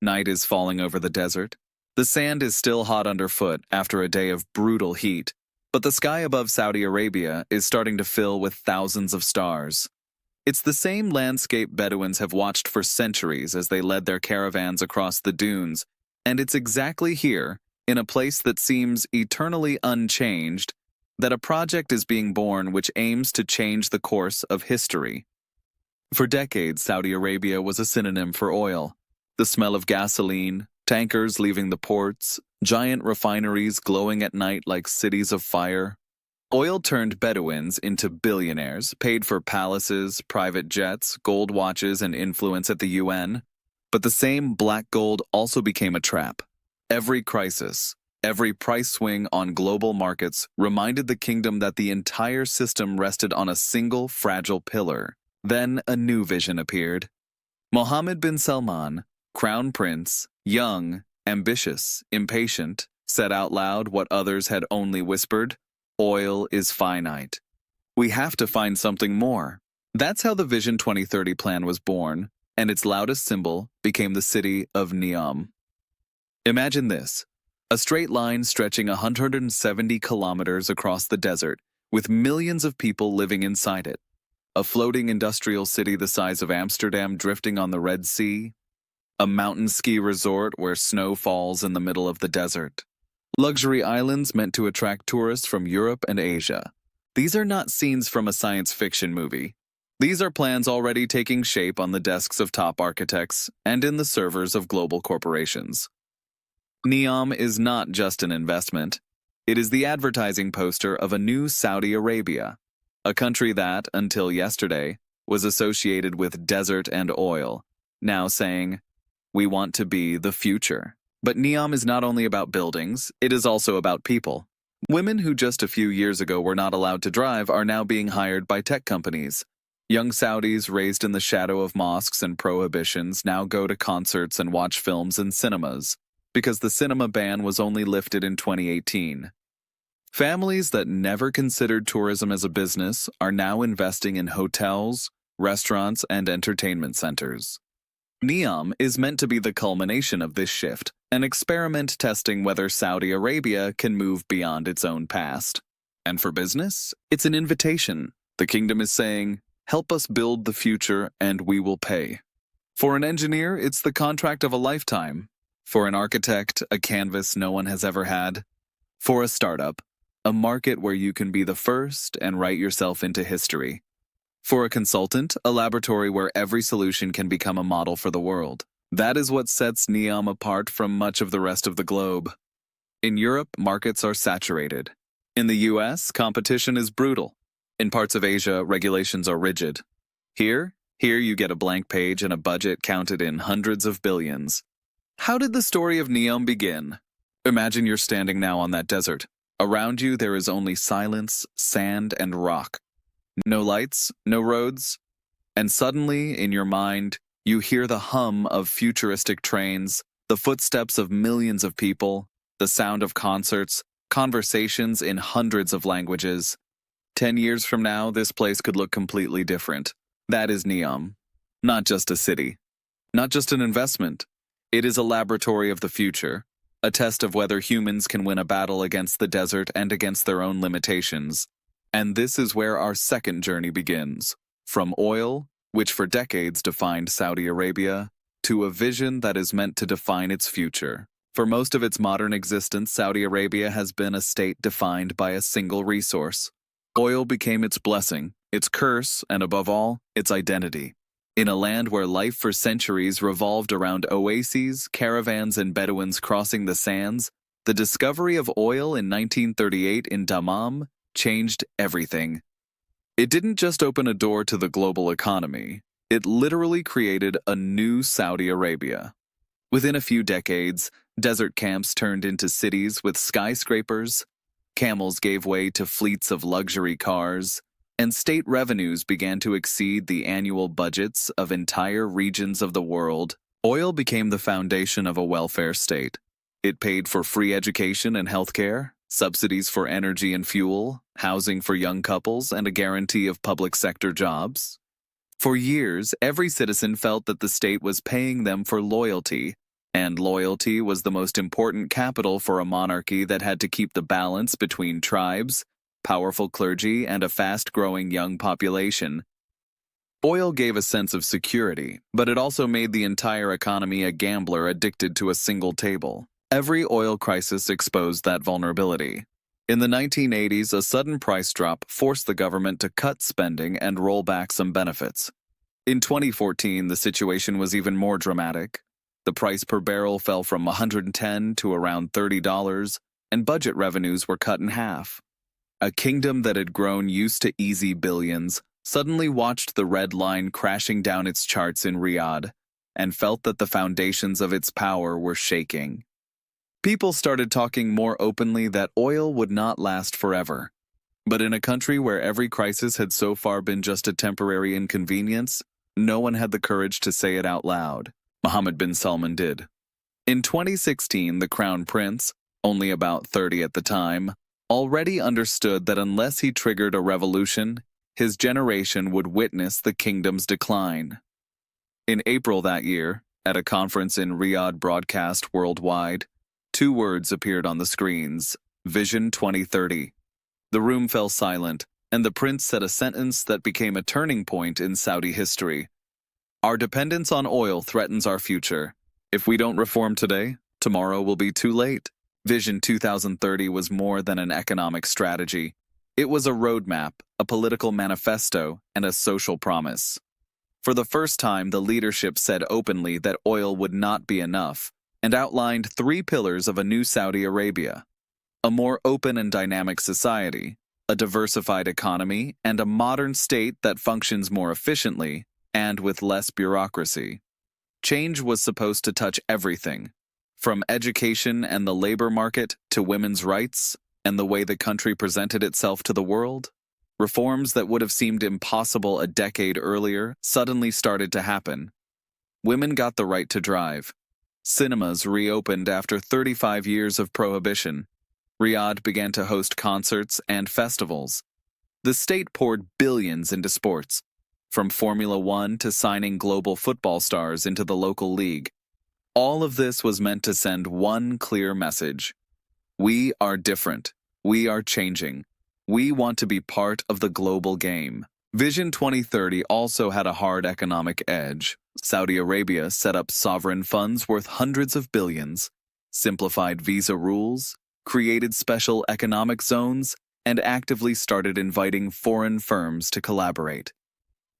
Night is falling over the desert. The sand is still hot underfoot after a day of brutal heat, but the sky above Saudi Arabia is starting to fill with thousands of stars. It's the same landscape Bedouins have watched for centuries as they led their caravans across the dunes, and it's exactly here, in a place that seems eternally unchanged, that a project is being born which aims to change the course of history. For decades, Saudi Arabia was a synonym for oil. The smell of gasoline, tankers leaving the ports, giant refineries glowing at night like cities of fire. Oil turned Bedouins into billionaires, paid for palaces, private jets, gold watches, and influence at the UN. But the same black gold also became a trap. Every crisis, every price swing on global markets reminded the kingdom that the entire system rested on a single fragile pillar. Then a new vision appeared. Mohammed bin Salman, crown prince, young, ambitious, impatient, said out loud what others had only whispered: oil is finite. We have to find something more. That's how the Vision 2030 plan was born, and its loudest symbol became the city of NEOM. Imagine this: a straight line stretching 170 kilometers across the desert, with millions of people living inside it. A floating industrial city the size of Amsterdam drifting on the Red Sea. A mountain ski resort where snow falls in the middle of the desert. Luxury islands meant to attract tourists from Europe and Asia. These are not scenes from a science fiction movie. These are plans already taking shape on the desks of top architects and in the servers of global corporations. NEOM is not just an investment. It is the advertising poster of a new Saudi Arabia, a country that, until yesterday, was associated with desert and oil, now saying, "We want to be the future." But NEOM is not only about buildings, it is also about people. Women who just a few years ago were not allowed to drive are now being hired by tech companies. Young Saudis raised in the shadow of mosques and prohibitions now go to concerts and watch films in cinemas, because the cinema ban was only lifted in 2018. Families that never considered tourism as a business are now investing in hotels, restaurants, and entertainment centers. NEOM is meant to be the culmination of this shift, an experiment testing whether Saudi Arabia can move beyond its own past. And for business, it's an invitation. The kingdom is saying, "Help us build the future and we will pay." For an engineer, it's the contract of a lifetime. For an architect, a canvas no one has ever had. For a startup, a market where you can be the first and write yourself into history. For a consultant, a laboratory where every solution can become a model for the world. That is what sets NEOM apart from much of the rest of the globe. In Europe, markets are saturated. In the US, competition is brutal. In parts of Asia, regulations are rigid. Here you get a blank page and a budget counted in hundreds of billions. How did the story of NEOM begin? Imagine you're standing now on that desert. Around you, there is only silence, sand, and rock. No lights, no roads. And suddenly, in your mind, you hear the hum of futuristic trains, the footsteps of millions of people, the sound of concerts, conversations in hundreds of languages. 10 years from now, this place could look completely different. That is NEOM. Not just a city. Not just an investment. It is a laboratory of the future, a test of whether humans can win a battle against the desert and against their own limitations. And this is where our second journey begins. From oil, which for decades defined Saudi Arabia, to a vision that is meant to define its future. For most of its modern existence, Saudi Arabia has been a state defined by a single resource. Oil became its blessing, its curse, and above all, its identity. In a land where life for centuries revolved around oases, caravans, and Bedouins crossing the sands, the discovery of oil in 1938 in Dammam changed everything. It didn't just open a door to the global economy, it literally created a new Saudi Arabia. Within a few decades, desert camps turned into cities with skyscrapers, camels gave way to fleets of luxury cars, and state revenues began to exceed the annual budgets of entire regions of the world. Oil became the foundation of a welfare state. It paid for free education and healthcare, subsidies for energy and fuel, housing for young couples, and a guarantee of public sector jobs. For years, every citizen felt that the state was paying them for loyalty, and loyalty was the most important capital for a monarchy that had to keep the balance between tribes, powerful clergy, and a fast-growing young population. Oil gave a sense of security, but it also made the entire economy a gambler addicted to a single table. Every oil crisis exposed that vulnerability. In the 1980s, a sudden price drop forced the government to cut spending and roll back some benefits. In 2014, the situation was even more dramatic. The price per barrel fell from $110 to around $30, and budget revenues were cut in half. A kingdom that had grown used to easy billions suddenly watched the red line crashing down its charts in Riyadh and felt that the foundations of its power were shaking. People started talking more openly that oil would not last forever. But in a country where every crisis had so far been just a temporary inconvenience, no one had the courage to say it out loud. Mohammed bin Salman did. In 2016, the Crown Prince, only about 30 at the time, already understood that unless he triggered a revolution, his generation would witness the kingdom's decline. In April that year, at a conference in Riyadh broadcast worldwide, 2 words appeared on the screens: Vision 2030. The room fell silent, and the prince said a sentence that became a turning point in Saudi history. "Our dependence on oil threatens our future. If we don't reform today, tomorrow will be too late." Vision 2030 was more than an economic strategy. It was a roadmap, a political manifesto, and a social promise. For the first time, the leadership said openly that oil would not be enough, and outlined 3 pillars of a new Saudi Arabia: a more open and dynamic society, a diversified economy, and a modern state that functions more efficiently and with less bureaucracy. Change was supposed to touch everything, from education and the labor market to women's rights and the way the country presented itself to the world. Reforms that would have seemed impossible a decade earlier suddenly started to happen. Women got the right to drive. Cinemas reopened after 35 years of prohibition. Riyadh began to host concerts and festivals. The state poured billions into sports, from Formula One to signing global football stars into the local league. All of this was meant to send one clear message: we are different. We are changing. We want to be part of the global game. Vision 2030 also had a hard economic edge. Saudi Arabia set up sovereign funds worth hundreds of billions, simplified visa rules, created special economic zones, and actively started inviting foreign firms to collaborate.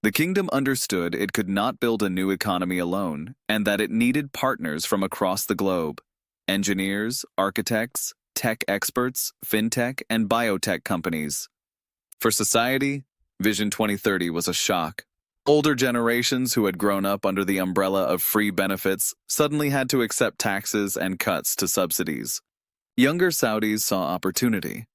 The kingdom understood it could not build a new economy alone, and that it needed partners from across the globe: engineers, architects, tech experts, fintech, and biotech companies. For society, Vision 2030 was a shock. Older generations who had grown up under the umbrella of free benefits suddenly had to accept taxes and cuts to subsidies. Younger Saudis saw opportunity.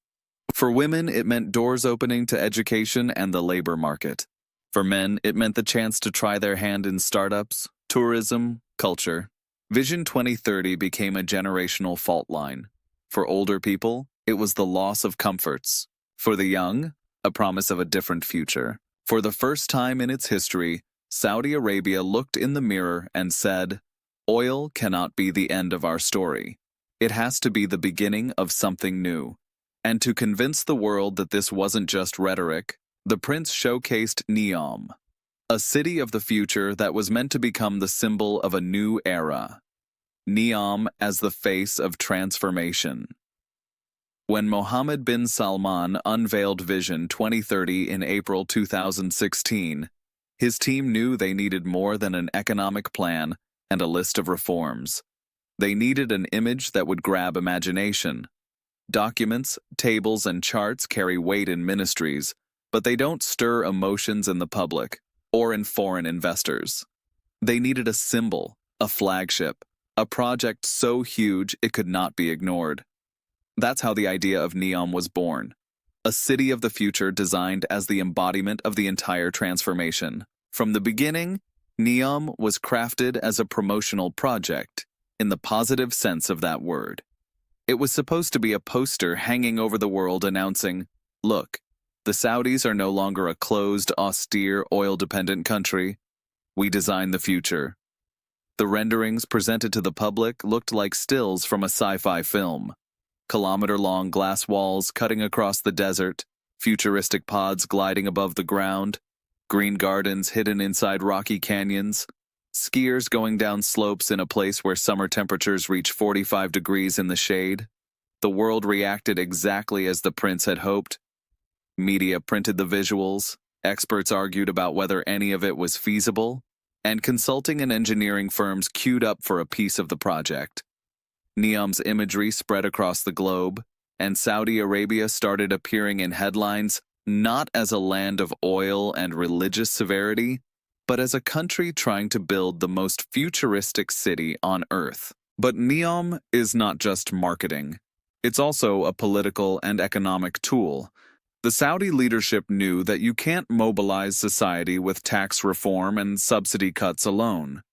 For women, it meant doors opening to education and the labor market. For men, it meant the chance to try their hand in startups, tourism, culture. Vision 2030 became a generational fault line. For older people, it was the loss of comforts. For the young, a promise of a different future. For the first time in its history, Saudi Arabia looked in the mirror and said, "Oil cannot be the end of our story. It has to be the beginning of something new." And to convince the world that this wasn't just rhetoric, the prince showcased NEOM, a city of the future that was meant to become the symbol of a new era. NEOM as the face of transformation. When Mohammed bin Salman unveiled Vision 2030 in April 2016, his team knew they needed more than an economic plan and a list of reforms. They needed an image that would grab imagination. Documents, tables, and charts carry weight in ministries, but they don't stir emotions in the public or in foreign investors. They needed a symbol, a flagship, a project so huge it could not be ignored. That's how the idea of NEOM was born. A city of the future designed as the embodiment of the entire transformation. From the beginning, NEOM was crafted as a promotional project, in the positive sense of that word. It was supposed to be a poster hanging over the world announcing, "Look, the Saudis are no longer a closed, austere, oil-dependent country. We design the future." The renderings presented to the public looked like stills from a sci-fi film. Kilometer-long glass walls cutting across the desert, futuristic pods gliding above the ground, green gardens hidden inside rocky canyons, skiers going down slopes in a place where summer temperatures reach 45 degrees in the shade. The world reacted exactly as the prince had hoped. Media printed the visuals, experts argued about whether any of it was feasible, and consulting and engineering firms queued up for a piece of the project. NEOM's imagery spread across the globe, and Saudi Arabia started appearing in headlines not as a land of oil and religious severity, but as a country trying to build the most futuristic city on Earth. But NEOM is not just marketing. It's also a political and economic tool. The Saudi leadership knew that you can't mobilize society with tax reform and subsidy cuts alone.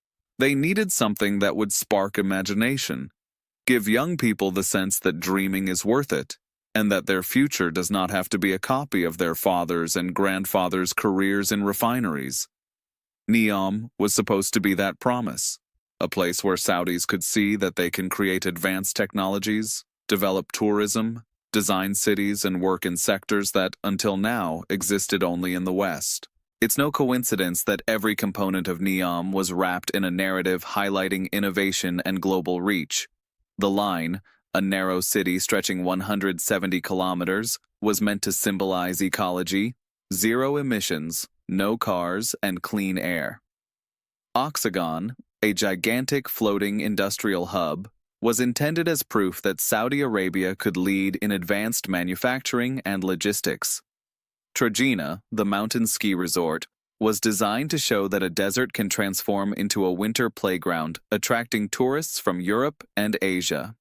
They needed something that would spark imagination, give young people the sense that dreaming is worth it, and that their future does not have to be a copy of their fathers' and grandfathers' careers in refineries. NEOM was supposed to be that promise, a place where Saudis could see that they can create advanced technologies, develop tourism, design cities, and work in sectors that, until now, existed only in the West. It's no coincidence that every component of NEOM was wrapped in a narrative highlighting innovation and global reach. The line, a narrow city stretching 170 kilometers, was meant to symbolize ecology, zero emissions, no cars, and clean air. Oxagon, a gigantic floating industrial hub, was intended as proof that Saudi Arabia could lead in advanced manufacturing and logistics. Trojena, the mountain ski resort, was designed to show that a desert can transform into a winter playground, attracting tourists from Europe and Asia.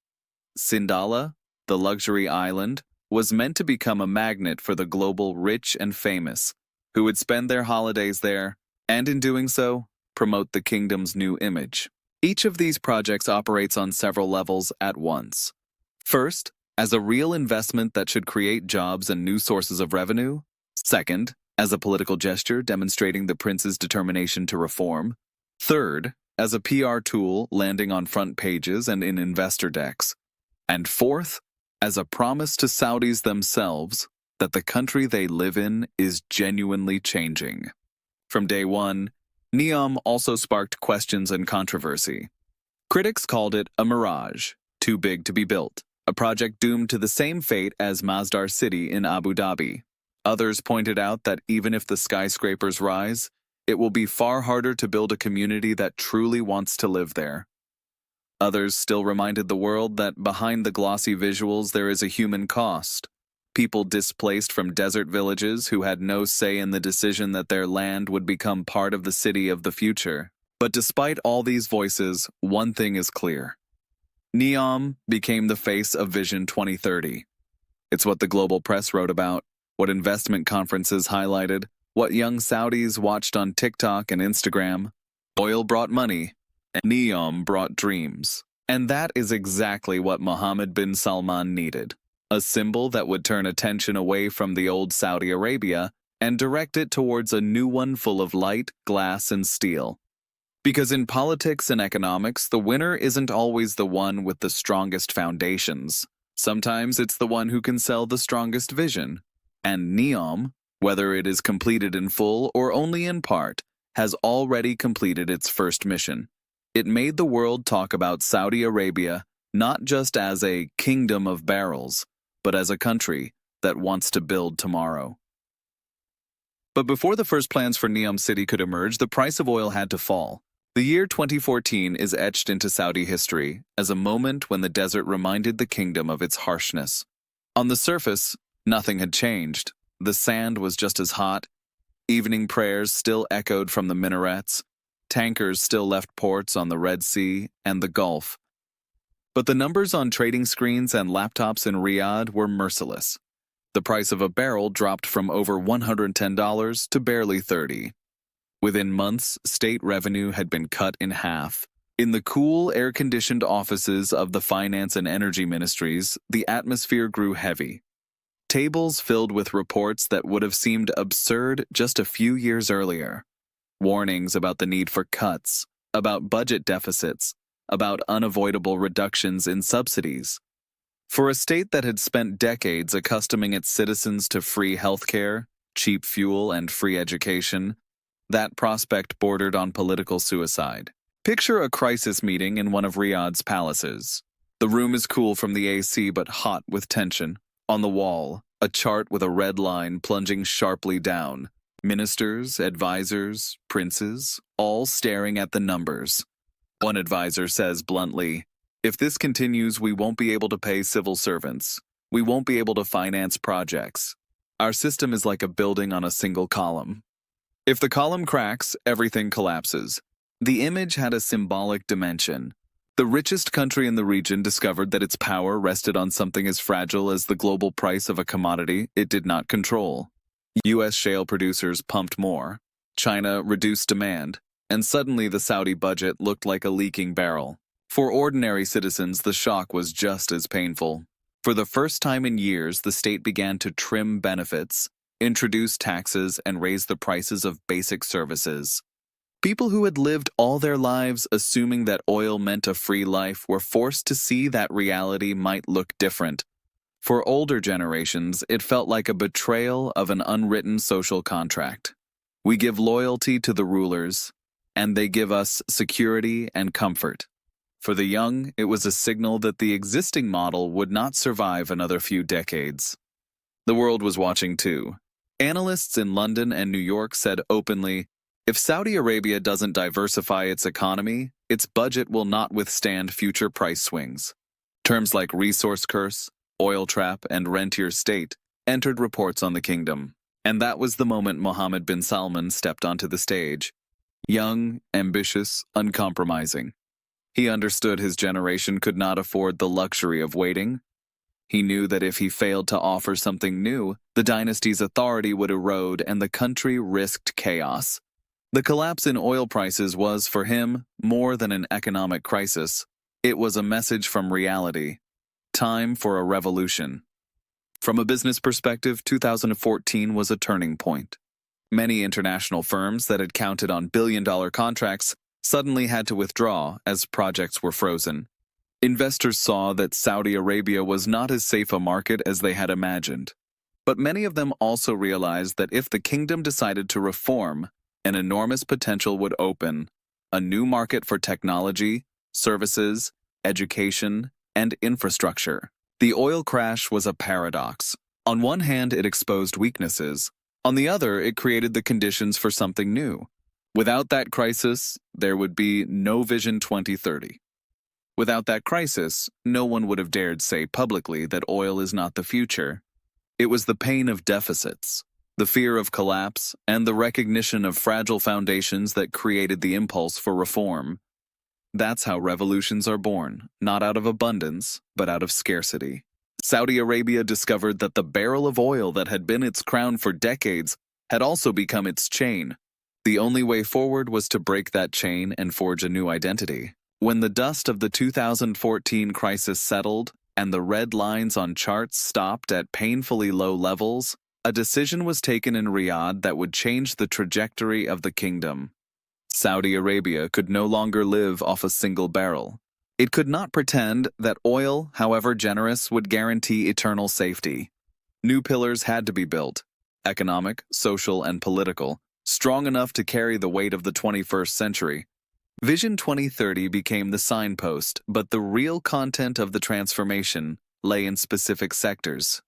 Sindala, the luxury island, was meant to become a magnet for the global rich and famous, who would spend their holidays there, and in doing so, promote the kingdom's new image. Each of these projects operates on several levels at once. First, as a real investment that should create jobs and new sources of revenue. Second, as a political gesture demonstrating the prince's determination to reform. Third, as a PR tool landing on front pages and in investor decks. And fourth, as a promise to Saudis themselves that the country they live in is genuinely changing. From day one, NEOM also sparked questions and controversy. Critics called it a mirage, too big to be built, a project doomed to the same fate as Masdar City in Abu Dhabi. Others pointed out that even if the skyscrapers rise, it will be far harder to build a community that truly wants to live there. Others still reminded the world that behind the glossy visuals there is a human cost. People displaced from desert villages who had no say in the decision that their land would become part of the city of the future. But despite all these voices, one thing is clear. NEOM became the face of Vision 2030. It's what the global press wrote about, what investment conferences highlighted, what young Saudis watched on TikTok and Instagram. Oil brought money, and NEOM brought dreams. And that is exactly what Mohammed bin Salman needed. A symbol that would turn attention away from the old Saudi Arabia and direct it towards a new one full of light, glass, and steel. Because in politics and economics, the winner isn't always the one with the strongest foundations. Sometimes it's the one who can sell the strongest vision. And NEOM, whether it is completed in full or only in part, has already completed its first mission. It made the world talk about Saudi Arabia not just as a kingdom of barrels, but as a country that wants to build tomorrow. But before the first plans for NEOM City could emerge, the price of oil had to fall. The year 2014 is etched into Saudi history as a moment when the desert reminded the kingdom of its harshness. On the surface, nothing had changed. The sand was just as hot. Evening prayers still echoed from the minarets. Tankers still left ports on the Red Sea and the Gulf. But the numbers on trading screens and laptops in Riyadh were merciless. The price of a barrel dropped from over $110 to barely $30. Within months, state revenue had been cut in half. In the cool, air-conditioned offices of the finance and energy ministries, the atmosphere grew heavy. Tables filled with reports that would have seemed absurd just a few years earlier. Warnings about the need for cuts, about budget deficits, about unavoidable reductions in subsidies. For a state that had spent decades accustoming its citizens to free healthcare, cheap fuel, and free education, that prospect bordered on political suicide. Picture a crisis meeting in one of Riyadh's palaces. The room is cool from the AC but hot with tension. On the wall, a chart with a red line plunging sharply down. Ministers, advisors, princes, all staring at the numbers. One advisor says bluntly, "If this continues, we won't be able to pay civil servants. We won't be able to finance projects. Our system is like a building on a single column. If the column cracks, everything collapses." The image had a symbolic dimension. The richest country in the region discovered that its power rested on something as fragile as the global price of a commodity it did not control. U.S. shale producers pumped more. China reduced demand, and suddenly the Saudi budget looked like a leaking barrel. For ordinary citizens, the shock was just as painful. For the first time in years, the state began to trim benefits, introduce taxes, and raise the prices of basic services. People who had lived all their lives assuming that oil meant a free life were forced to see that reality might look different. For older generations, it felt like a betrayal of an unwritten social contract. We give loyalty to the rulers, and they give us security and comfort. For the young, it was a signal that the existing model would not survive another few decades. The world was watching too. Analysts in London and New York said openly, if Saudi Arabia doesn't diversify its economy, its budget will not withstand future price swings. Terms like resource curse, oil trap, and rentier state entered reports on the kingdom. And that was the moment Mohammed bin Salman stepped onto the stage. Young, ambitious, uncompromising. He understood his generation could not afford the luxury of waiting. He knew that if he failed to offer something new, the dynasty's authority would erode and the country risked chaos. The collapse in oil prices was, for him, more than an economic crisis. It was a message from reality. Time for a revolution. From a business perspective, 2014 was a turning point. Many international firms that had counted on billion-dollar contracts suddenly had to withdraw as projects were frozen. Investors saw that Saudi Arabia was not as safe a market as they had imagined. But many of them also realized that if the kingdom decided to reform, an enormous potential would open, a new market for technology, services, education, and infrastructure. The oil crash was a paradox. On one hand, it exposed weaknesses. On the other, it created the conditions for something new. Without that crisis, there would be no Vision 2030. Without that crisis, no one would have dared say publicly that oil is not the future. It was the pain of deficits, the fear of collapse, and the recognition of fragile foundations that created the impulse for reform. That's how revolutions are born, not out of abundance, but out of scarcity. Saudi Arabia discovered that the barrel of oil that had been its crown for decades had also become its chain. The only way forward was to break that chain and forge a new identity. When the dust of the 2014 crisis settled and the red lines on charts stopped at painfully low levels, a decision was taken in Riyadh that would change the trajectory of the kingdom. Saudi Arabia could no longer live off a single barrel. It could not pretend that oil, however generous, would guarantee eternal safety. New pillars had to be built, economic, social, and political, strong enough to carry the weight of the 21st century. Vision 2030 became the signpost, but the real content of the transformation lay in specific sectors.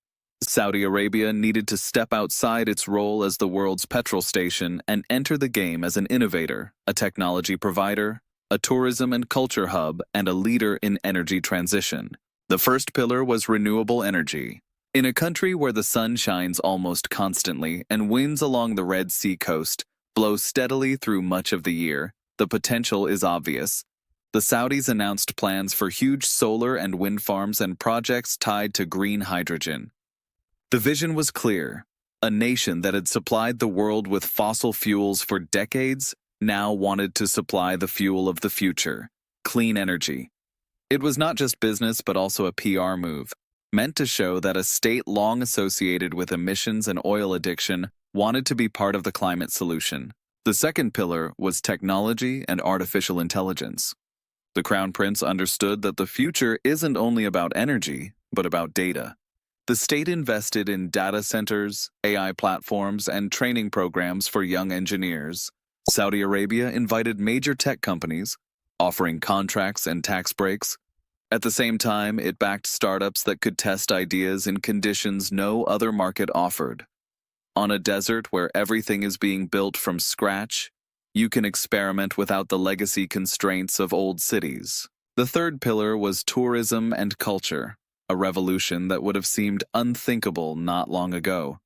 Saudi Arabia needed to step outside its role as the world's petrol station and enter the game as an innovator, a technology provider, a tourism and culture hub, and a leader in energy transition. The first pillar was renewable energy. In a country where the sun shines almost constantly and winds along the Red Sea coast blow steadily through much of the year, the potential is obvious. The Saudis announced plans for huge solar and wind farms and projects tied to green hydrogen. The vision was clear. A nation that had supplied the world with fossil fuels for decades now wanted to supply the fuel of the future, clean energy. It was not just business but also a PR move, meant to show that a state long associated with emissions and oil addiction wanted to be part of the climate solution. The second pillar was technology and artificial intelligence. The Crown Prince understood that the future isn't only about energy, but about data. The state invested in data centers, AI platforms, and training programs for young engineers. Saudi Arabia invited major tech companies, offering contracts and tax breaks. At the same time, it backed startups that could test ideas in conditions no other market offered. On a desert where everything is being built from scratch, you can experiment without the legacy constraints of old cities. The third pillar was tourism and culture, a revolution that would have seemed unthinkable not long ago.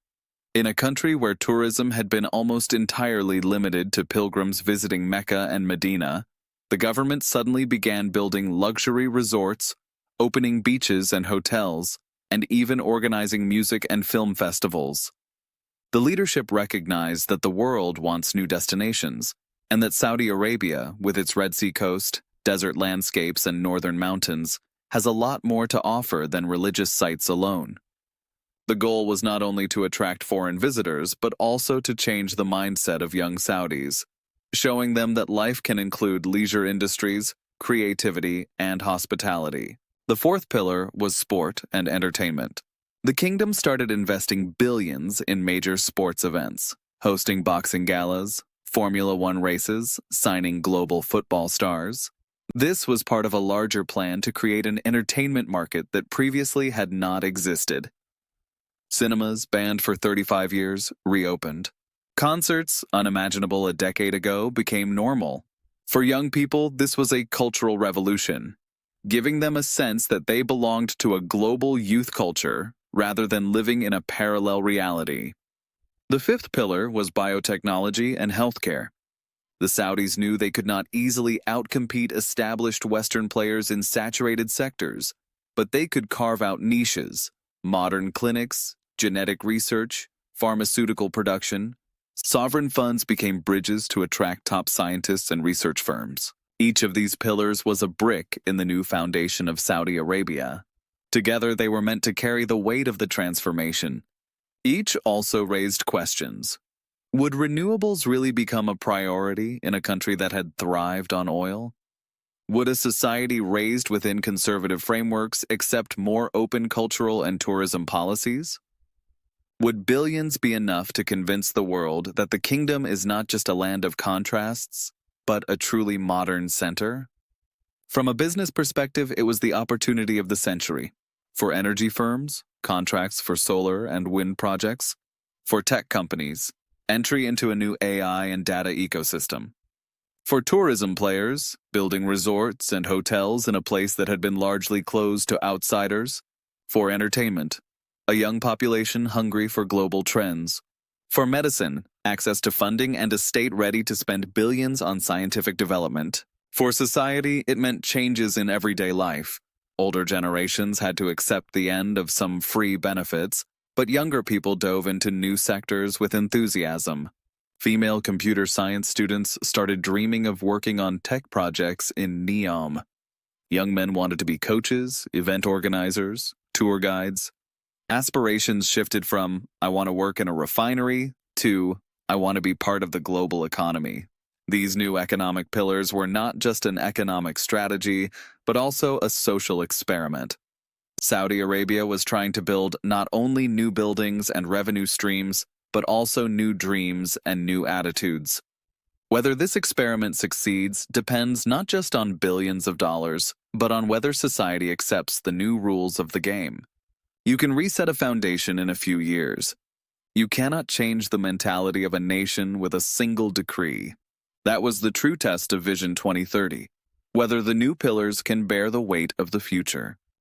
In a country where tourism had been almost entirely limited to pilgrims visiting Mecca and Medina, the government suddenly began building luxury resorts, opening beaches and hotels, and even organizing music and film festivals. The leadership recognized that the world wants new destinations, and that Saudi Arabia, with its Red Sea coast, desert landscapes, and northern mountains, has a lot more to offer than religious sites alone. The goal was not only to attract foreign visitors, but also to change the mindset of young Saudis, showing them that life can include leisure industries, creativity, and hospitality. The fourth pillar was sport and entertainment. The kingdom started investing billions in major sports events, hosting boxing galas, Formula One races, signing global football stars. This was part of a larger plan to create an entertainment market that previously had not existed. Cinemas, banned for 35 years, reopened. Concerts, unimaginable a decade ago, became normal. For young people, this was a cultural revolution, giving them a sense that they belonged to a global youth culture rather than living in a parallel reality. The fifth pillar was biotechnology and healthcare. The Saudis knew they could not easily outcompete established Western players in saturated sectors, but they could carve out niches: modern clinics, genetic research, pharmaceutical production. Sovereign funds became bridges to attract top scientists and research firms. Each of these pillars was a brick in the new foundation of Saudi Arabia. Together, they were meant to carry the weight of the transformation. Each also raised questions. Would renewables really become a priority in a country that had thrived on oil? Would a society raised within conservative frameworks accept more open cultural and tourism policies? Would billions be enough to convince the world that the kingdom is not just a land of contrasts, but a truly modern center? From a business perspective, it was the opportunity of the century. For energy firms, contracts for solar and wind projects. For tech companies, entry into a new AI and data ecosystem. For tourism players, building resorts and hotels in a place that had been largely closed to outsiders. For entertainment, a young population hungry for global trends. For medicine, access to funding and a state ready to spend billions on scientific development. For society, it meant changes in everyday life. Older generations had to accept the end of some free benefits, but younger people dove into new sectors with enthusiasm. Female computer science students started dreaming of working on tech projects in NEOM. Young men wanted to be coaches, event organizers, tour guides. Aspirations shifted from, "I want to work in a refinery," to, "I want to be part of the global economy." These new economic pillars were not just an economic strategy, but also a social experiment. Saudi Arabia was trying to build not only new buildings and revenue streams, but also new dreams and new attitudes. Whether this experiment succeeds depends not just on billions of dollars, but on whether society accepts the new rules of the game. You can reset a foundation in a few years. You cannot change the mentality of a nation with a single decree. That was the true test of Vision 2030, whether the new pillars can bear the weight of the future.